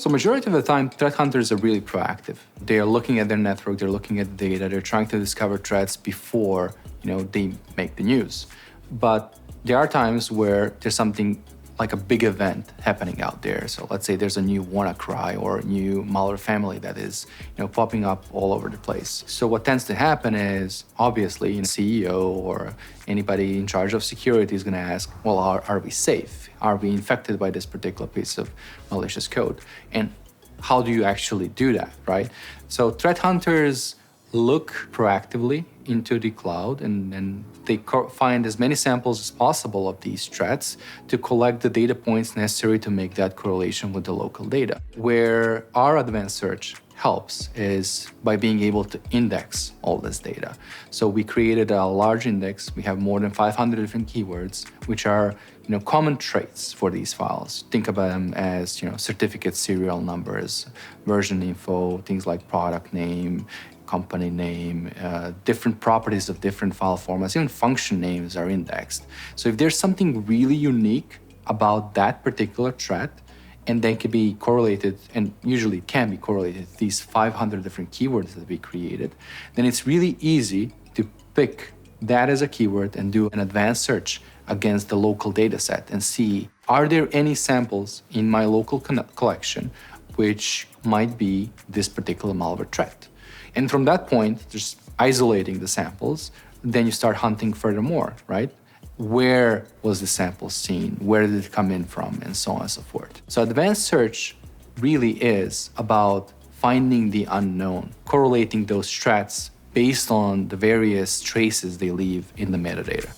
So majority of the time, threat hunters are really proactive. They are looking at their network, they're looking at the data, they're trying to discover threats before, they make the news. But there are times where there's something like a big event happening out there. So let's say there's a new WannaCry or a new malware family that is, popping up all over the place. So what tends to happen is, obviously, a CEO or anybody in charge of security is going to ask, well, are we safe? Are we infected by this particular piece of malicious code? And how do you actually do that, right? So threat hunters look proactively into the cloud and they find as many samples as possible of these threats to collect the data points necessary to make that correlation with the local data. Where our advanced search helps is by being able to index all this data. So we created a large index. We have more than 500 different keywords, which are common traits for these files. Think about them as certificate serial numbers, version info, things like product name, company name, different properties of different file formats, even function names are indexed. So if there's something really unique about that particular threat, and then can be correlated, and usually can be correlated to these 500 different keywords that we created, then it's really easy to pick that as a keyword and do an advanced search against the local data set and see, are there any samples in my local collection which might be this particular malware threat? And from that point, just isolating the samples, then you start hunting furthermore, right? Where was the sample seen? Where did it come in from? And so on and so forth. So advanced search really is about finding the unknown, correlating those threats based on the various traces they leave in the metadata.